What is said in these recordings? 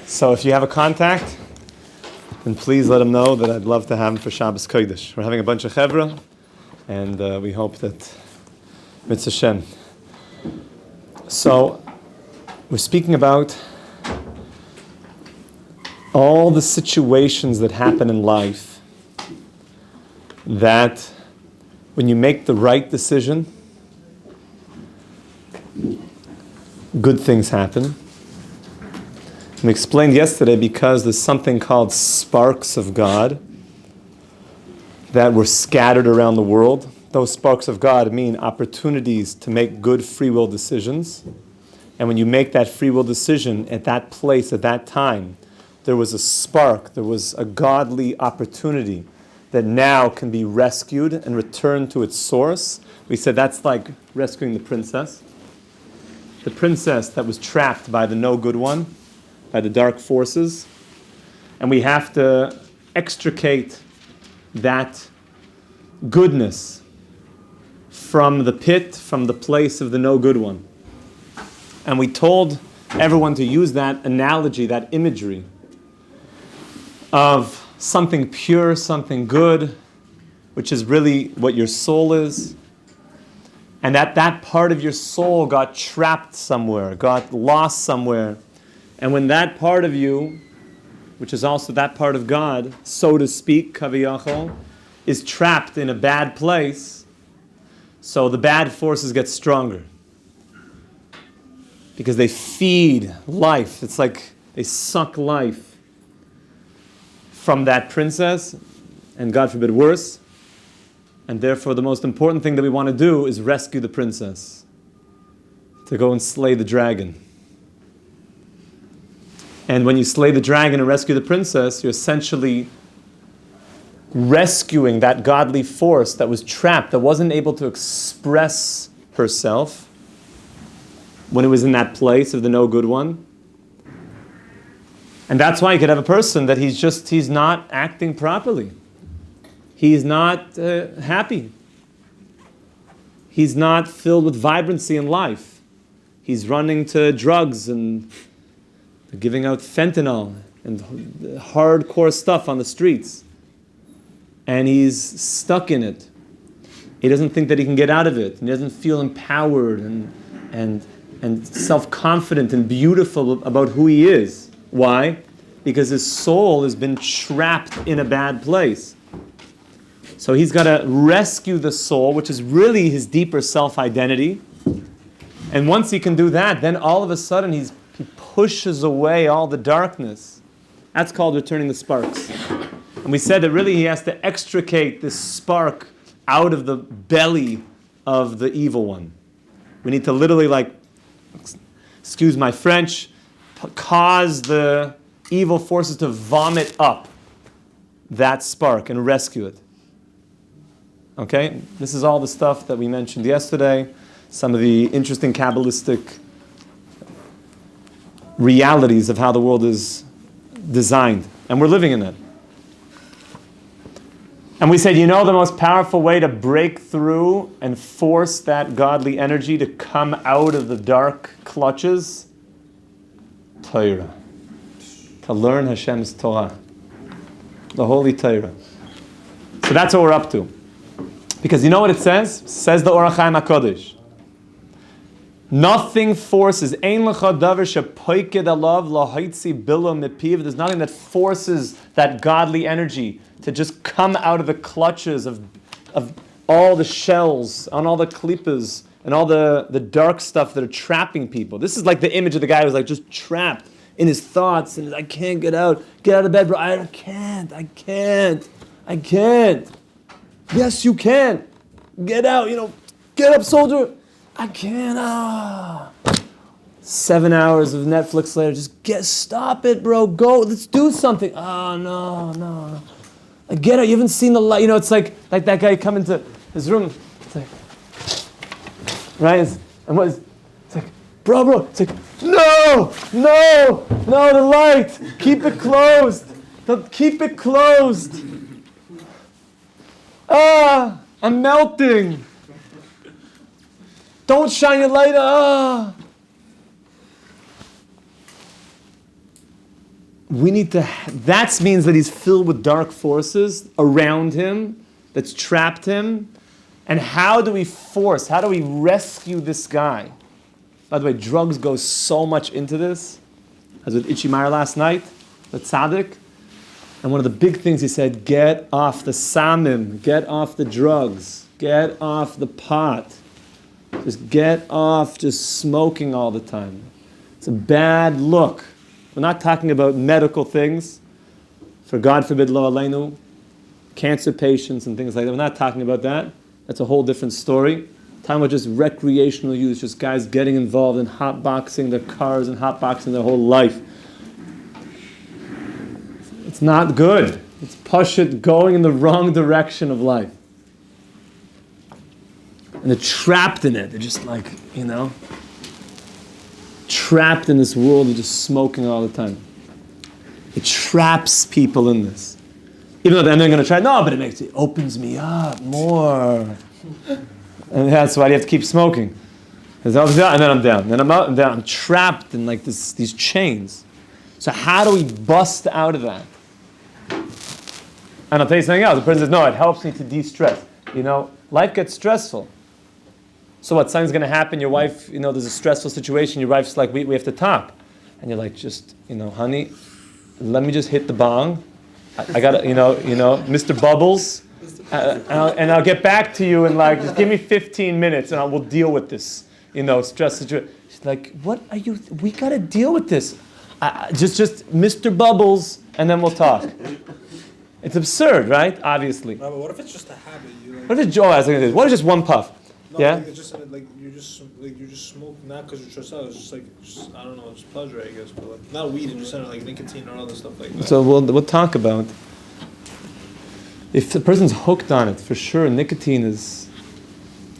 So if you have a contact, then please let him know that I'd love to have him for Shabbos Kodesh. We're having a bunch of Chevra, and we hope that Mitzvah Shem. So we're speaking about all the situations that happen in life that when you make the right decision, good things happen. We explained yesterday because there's something called sparks of God that were scattered around the world. Those sparks of God mean opportunities to make good free will decisions. And when you make that free will decision at that place, at that time, there was a spark, there was a godly opportunity that now can be rescued and returned to its source. We said that's like rescuing the princess. The princess that was trapped by the no good one, by the dark forces, and we have to extricate that goodness from the pit, from the place of the no good one. And we told everyone to use that analogy, that imagery of something pure, something good, which is really what your soul is, and that part of your soul got trapped somewhere, got lost somewhere. And when that part of you, which is also that part of God, so to speak, kaviyachol, is trapped in a bad place, so the bad forces get stronger. Because they feed life. It's like they suck life from that princess, and God forbid worse. And therefore the most important thing that we want to do is rescue the princess. To go and slay the dragon. And when you slay the dragon and rescue the princess, you're essentially rescuing that godly force that was trapped, that wasn't able to express herself when it was in that place of the no good one. And that's why you could have a person that he's not acting properly. He's not happy. He's not filled with vibrancy in life. He's running to drugs and giving out fentanyl and hardcore stuff on the streets. And he's stuck in it. He doesn't think that he can get out of it. He doesn't feel empowered and self-confident and beautiful about who he is. Why? Because his soul has been trapped in a bad place. So he's got to rescue the soul, which is really his deeper self-identity. And once he can do that, then all of a sudden he pushes away all the darkness. That's called returning the sparks. And we said that really he has to extricate this spark out of the belly of the evil one. We need to literally, excuse my French, cause the evil forces to vomit up that spark and rescue it. Okay? This is all the stuff that we mentioned yesterday, some of the interesting Kabbalistic realities of how the world is designed. And we're living in that. And we said, the most powerful way to break through and force that godly energy to come out of the dark clutches? Torah. To learn Hashem's Torah. The Holy Torah. So that's what we're up to. Because you know what it says? It says the Orach Chaim HaKadosh. Nothing forces. Ein lecha davar shepoiked alav lahaitzi bilo mipiv. There's nothing that forces that godly energy to just come out of the clutches of all the shells, on all the klippas, and all the dark stuff that are trapping people. This is like the image of the guy who's just trapped in his thoughts, and I can't get out. Get out of bed, bro. I can't. Yes, you can. Get out, Get up, soldier. I can't. 7 hours of Netflix later. Stop it, bro. Go. Let's do something. Oh, no. Get out. You haven't seen the light. It's like that guy come into his room. It's like, right? It's like, bro. It's like, no, the light. Keep it closed. Keep it closed. I'm melting. Don't shine your light. that means that he's filled with dark forces around him that's trapped him. And how do we rescue this guy? By the way, drugs go so much into this. As with Ichimar last night, the tzaddik. And one of the big things he said, get off the samim, get off the drugs, get off the pot. Just get off just smoking all the time. It's a bad look. We're not talking about medical things. For God forbid, lo aleinu, cancer patients and things like that. We're not talking about that. That's a whole different story. Talking about just recreational use, just guys getting involved in hotboxing their cars and hotboxing their whole life. It's not good. It's pashut going in the wrong direction of life. And they're trapped in it. They're just like, trapped in this world of just smoking all the time. It traps people in this. Even though then they're going to try, no, but it opens me up more. And that's why you have to keep smoking. And then I'm down. And then I'm out and down. I'm trapped in like these chains. So how do we bust out of that? And I'll tell you something else. The person says, no, it helps me to de-stress. Life gets stressful. So what, something's going to happen, your wife, there's a stressful situation, your wife's like, we have to talk. And you're like, just, honey, let me just hit the bong. I got to, Mr. Bubbles. And I'll get back to you and just give me 15 minutes and we'll deal with this, stress situation. She's like, what are you, we got to deal with this. Just Mr. Bubbles and then we'll talk. It's absurd, right? Obviously. No, but what if it's just a habit? What if it's what if just one puff? No, yeah? It's just you just smoke not because you're stressed out. It's just I don't know, it's pleasure, I guess, but not weed, it's just like nicotine or other stuff like that. So we'll talk about if the person's hooked on it, for sure. Nicotine is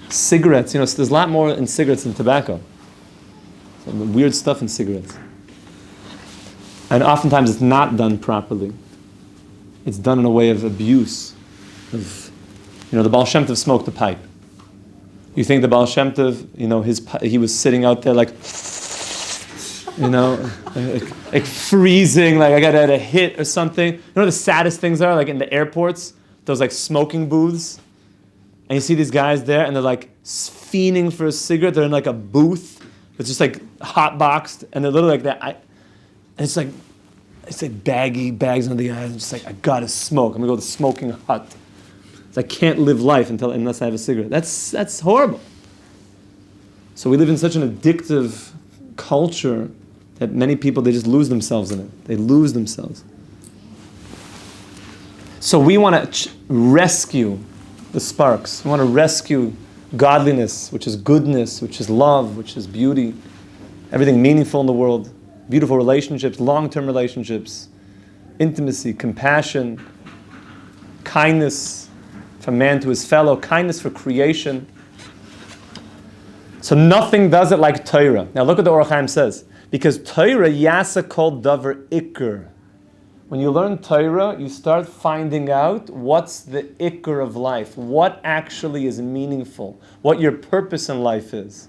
cigarettes. So there's a lot more in cigarettes than tobacco. Some weird stuff in cigarettes, and oftentimes it's not done properly. It's done in a way of abuse. The Baal Shem Tov smoked a pipe. You think the Baal Shem Tov, he was sitting out there like freezing, like I got a hit or something. The saddest things are like in the airports, those like smoking booths, and you see these guys there, and they're like fiending for a cigarette. They're in like a booth that's just like hot boxed, and they're literally like that. And it's like bags under the eyes. I'm just like, I gotta smoke. I'm gonna go to the smoking hut. I can't live life unless I have a cigarette. That's horrible. So we live in such an addictive culture that many people, they just lose themselves in it. They lose themselves. So we want to rescue the sparks. We want to rescue godliness, which is goodness, which is love, which is beauty, everything meaningful in the world, beautiful relationships, long-term relationships, intimacy, compassion, kindness, from man to his fellow, kindness for creation. So nothing does it like Torah. Now look what the Orach Chaim says. Because Torah yasa kol davar ikr. When you learn Torah, you start finding out what's the ikr of life, what actually is meaningful, what your purpose in life is.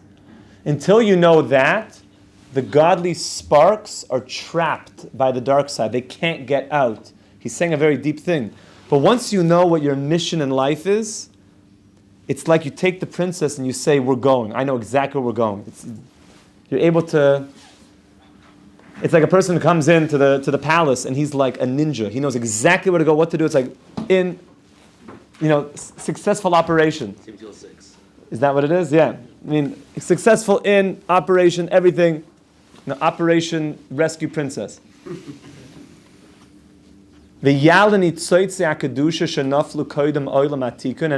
Until you know that, the godly sparks are trapped by the dark side. They can't get out. He's saying a very deep thing. But once you know what your mission in life is, it's like you take the princess and you say, we're going. I know exactly where we're going. You're able to... It's like a person who comes into the palace and he's like a ninja. He knows exactly where to go, what to do. It's like successful operation. Is that what it is? Yeah. Successful in operation, everything. Operation Rescue Princess. And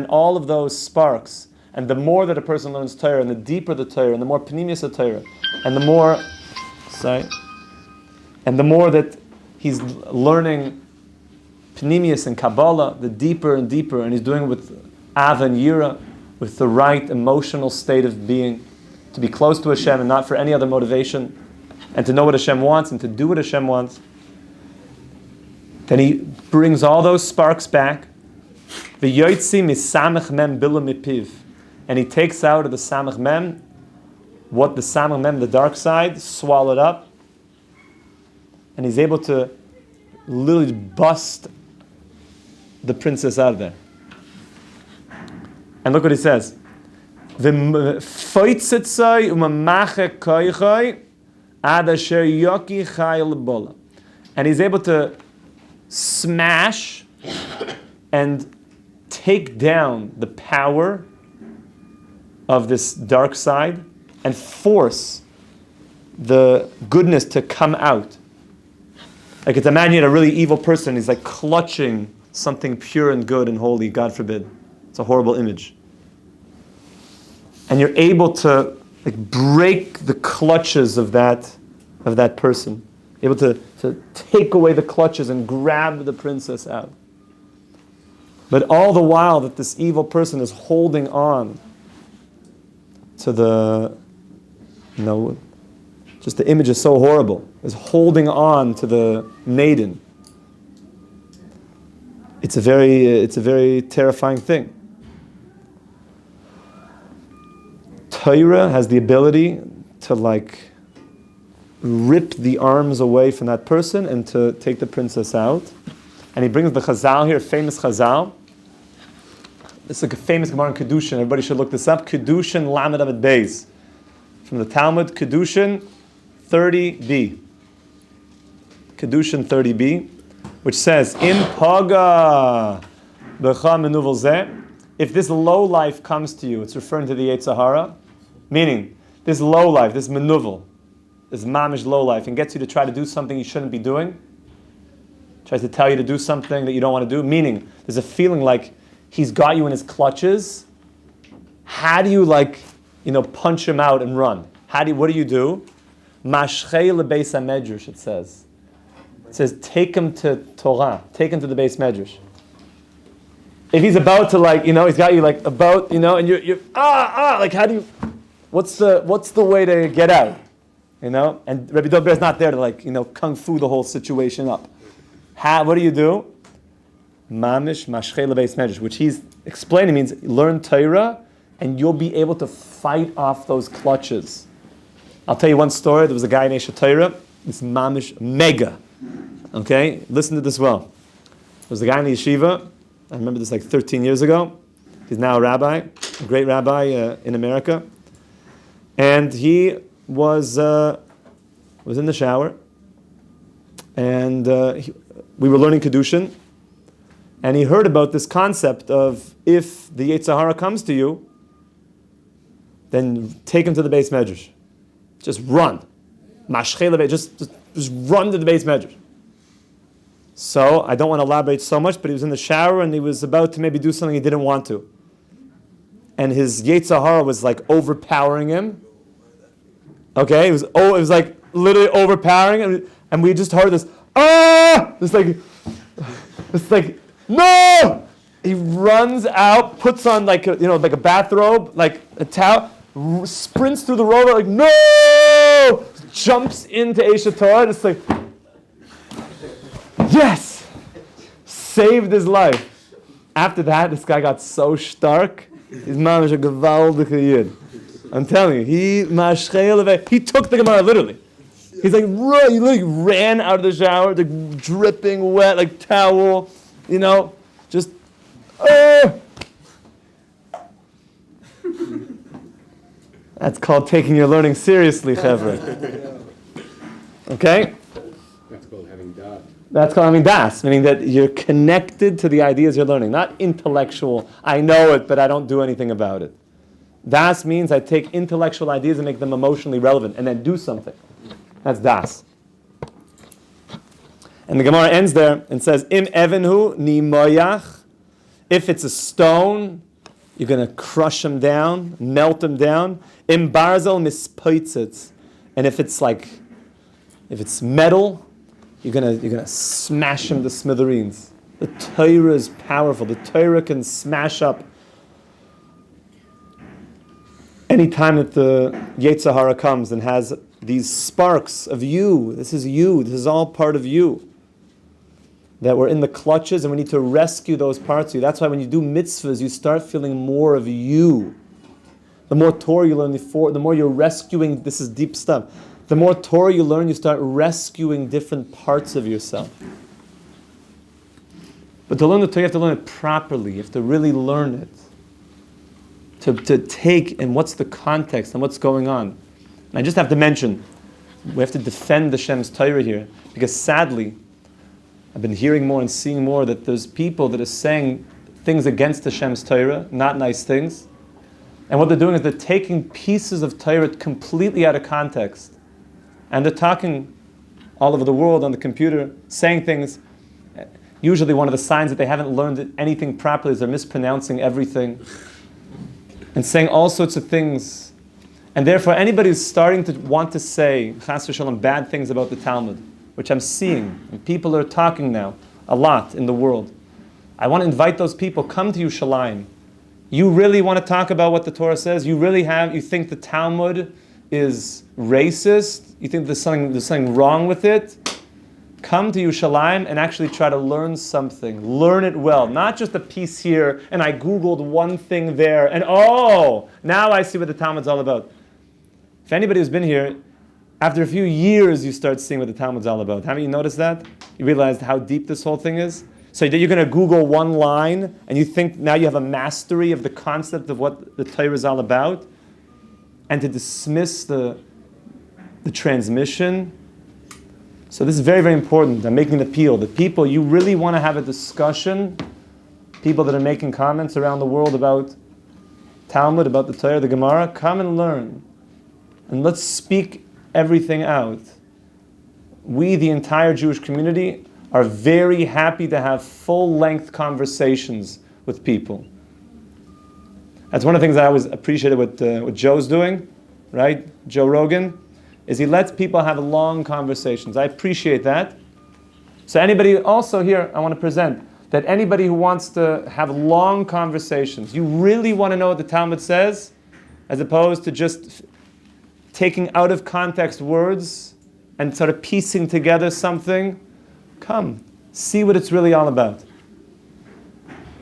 all of those sparks, and the more that a person learns Torah, and the deeper the Torah, and the more panemius the Torah, and the more that he's learning panemius and Kabbalah, the deeper and deeper, and he's doing it with Ava and Yira, with the right emotional state of being, to be close to Hashem and not for any other motivation, and to know what Hashem wants and to do what Hashem wants. Then he brings all those sparks back. And he takes out of the samach mem what the samach mem, the dark side, swallowed up. And he's able to literally bust the princess out of there. And look what he says. And he's able to smash and take down the power of this dark side and force the goodness to come out. Like, it's imagine a really evil person, he's like clutching something pure and good and holy, God forbid. It's a horrible image. And you're able to like break the clutches of that person. Able to take away the clutches and grab the princess out. But all the while that this evil person is holding on to the, just the image is so horrible, is holding on to the maiden. It's a very terrifying thing. Torah has the ability to like rip the arms away from that person and to take the princess out. And he brings the Chazal here, famous Chazal. This is a famous Gemara in Kedushin. Everybody should look this up. Kedushin Lamed Avid Beis. From the Talmud, Kedushin 30b. Kedushin 30b, which says, Im Paga B'cha Menuvel Zeh. If this low life comes to you, it's referring to the Yetzer Hara, meaning this low life, this menuvel, this mamish low life, and gets you to try to do something you shouldn't be doing, tries to tell you to do something that you don't want to do, meaning there's a feeling like he's got you in his clutches. How do you punch him out and run? What do you do? Mashchei lebeis hamedrash, it says. It says, take him to Torah, take him to the beis medrash. If he's about to he's got you about, and you're how do you, what's the way to get out? And Rabbi Dober's not there to kung fu the whole situation up. What do you do? Mamish mashchei lebeis medrash, which he's explaining means learn Torah, and you'll be able to fight off those clutches. I'll tell you one story. There was a guy in Eshet Torah, this mamish mega. Okay, listen to this well. There was a guy in the yeshiva. I remember this 13 years ago. He's now a rabbi, a great rabbi in America. And he was in the shower, and we were learning Kedushin, and he heard about this concept of if the Yetzer Hara comes to you, then take him to the beis medrash. Just run. Just run to the beis medrash. So, I don't want to elaborate so much, but he was in the shower and he was about to maybe do something he didn't want to. And his Yetzer Hara was overpowering him. Okay, it was literally overpowering him, and we just heard this, no! He runs out, puts on a bathrobe, a towel, sprints through the road, no! Jumps into Eshet Torah, just yes! Saved his life. After that, this guy got so stark. His mom is a gewaldige Yid. I'm telling you, he took the Gemara literally. He's he literally ran out of the shower, dripping wet, towel, just. That's called taking your learning seriously, Chevra. Okay? That's called having das. That's called having das, meaning that you're connected to the ideas you're learning, not intellectual. I know it, but I don't do anything about it. Das means I take intellectual ideas and make them emotionally relevant, and then do something. That's das. And the Gemara ends there and says, Im evenhu ni moyach. If it's a stone, you're going to crush them down, melt them down. Im barzel mispoitzitz. And if it's metal, you're gonna smash them to smithereens. The Torah is powerful. The Torah can smash up any time that the Yetzer Hara comes and has these sparks of you. This is you. This is all part of you. That we're in the clutches and we need to rescue those parts of you. That's why when you do mitzvahs, you start feeling more of you. The more Torah you learn, the more you're rescuing, this is deep stuff. The more Torah you learn, you start rescuing different parts of yourself. But to learn the Torah, you have to learn it properly. You have to really learn it. To take and what's the context and what's going on. And I just have to mention, we have to defend the Shem's Torah here, because sadly, I've been hearing more and seeing more that there's people that are saying things against the Shem's Torah, not nice things. And what they're doing is they're taking pieces of Torah completely out of context. And they're talking all over the world on the computer, saying things. Usually one of the signs that they haven't learned anything properly is they're mispronouncing everything. And saying all sorts of things. And therefore anybody who's starting to want to say, Chas v'Shalom, bad things about the Talmud, which I'm seeing, and people are talking now a lot in the world. I want to invite those people, come to Yerushalayim. You really want to talk about what the Torah says? You think the Talmud is racist? You think there's something wrong with it? Come to Yerushalayim and actually try to learn something. Learn it well. Not just a piece here, and I Googled one thing there, and now I see what the Talmud's all about. If anybody who's been here, after a few years you start seeing what the Talmud's all about. Haven't you noticed that? You realized how deep this whole thing is? So you're going to Google one line, and you think now you have a mastery of the concept of what the Torah is all about, and to dismiss the transmission. So this is very, very important. I'm making an appeal. The people, you really want to have a discussion, people that are making comments around the world about Talmud, about the Torah, the Gemara, come and learn. And let's speak everything out. We, the entire Jewish community, are very happy to have full-length conversations with people. That's one of the things I always appreciated what Joe's doing, right? Joe Rogan, is he lets people have long conversations. I appreciate that. So anybody also here, I want to present that anybody who wants to have long conversations, you really want to know what the Talmud says, as opposed to just taking out of context words and sort of piecing together something, come, see what it's really all about.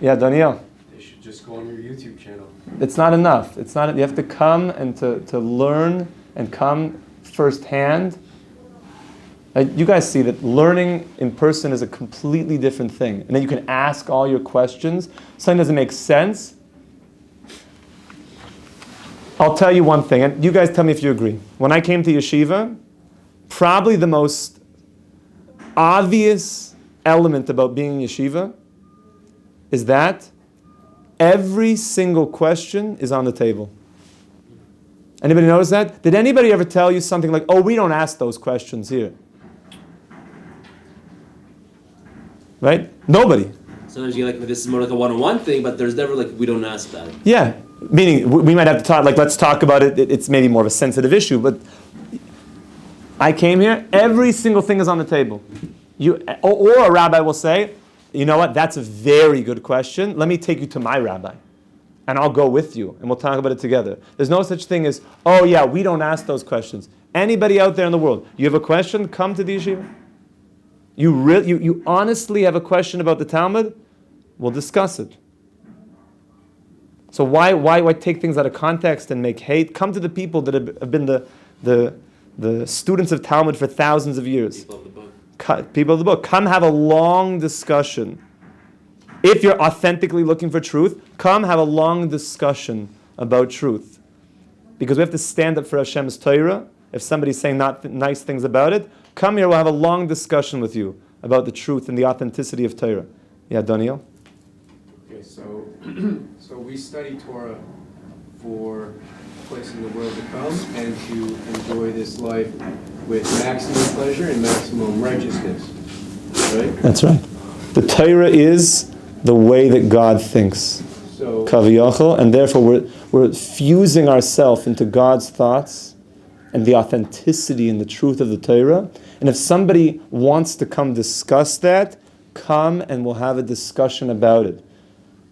Yeah, Daniel? They should just go on your YouTube channel. It's not enough. You have to come and to learn and come firsthand. You guys see that learning in person is a completely different thing. And then you can ask all your questions. Something doesn't make sense. I'll tell you one thing, and you guys tell me if you agree. When I came to yeshiva, probably the most obvious element about being in yeshiva is that every single question is on the table. Anybody notice that? Did anybody ever tell you something like, we don't ask those questions here? Right? Nobody. Sometimes you this is more like a one-on-one thing, but there's never we don't ask that. Yeah, meaning we might have to talk, let's talk about it. It's maybe more of a sensitive issue, but I came here, every single thing is on the table. Or a rabbi will say, you know what, that's a very good question. Let me take you to my rabbi, and I'll go with you, and we'll talk about it together. There's no such thing as, we don't ask those questions. Anybody out there in the world, you have a question, come to the yeshiva. You honestly have a question about the Talmud, we'll discuss it. So why take things out of context and make hate? Come to the people that have been the students of Talmud for thousands of years. People of the book. People of the book. Come have a long discussion. If you're authentically looking for truth, come have a long discussion about truth. Because we have to stand up for Hashem's Torah. If somebody's saying not nice things about it, come here, we'll have a long discussion with you about the truth and the authenticity of Torah. Yeah, Daniel? Okay, so we study Torah for a place in the world to come and to enjoy this life with maximum pleasure and maximum righteousness. Right? That's right. The Torah is the way that God thinks. So, Kaviyachol, and therefore we're fusing ourselves into God's thoughts and the authenticity and the truth of the Torah. And if somebody wants to come discuss that, come and we'll have a discussion about it.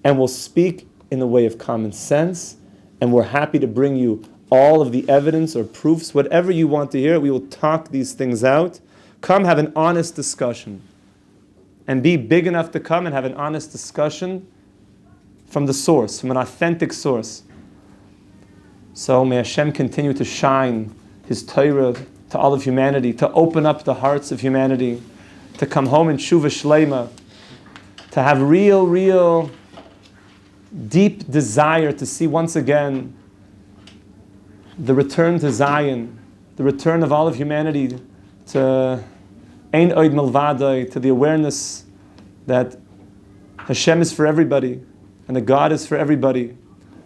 And we'll speak in the way of common sense, and we're happy to bring you all of the evidence or proofs, whatever you want to hear. We will talk these things out. Come have an honest discussion. And be big enough to come and have an honest discussion from the source, from an authentic source. So may Hashem continue to shine His Torah to all of humanity, to open up the hearts of humanity, to come home in Tshuva Shlema, to have real deep desire to see once again the return to Zion, the return of all of humanity to Ein Oid Milvadai, to the awareness that Hashem is for everybody, and that God is for everybody,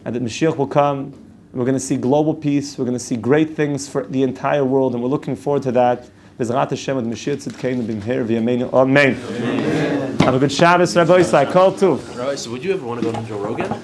and that Mashiach will come, and we're going to see global peace, we're going to see great things for the entire world, and we're looking forward to that. Bezrat Hashem with Mashiach Tzidkeinu b'mher v'yameinu. Amen. Have a good Shabbos, Rabbi Yisrael. Kol Tuv. Right, so would you ever want to go to Joe Rogan?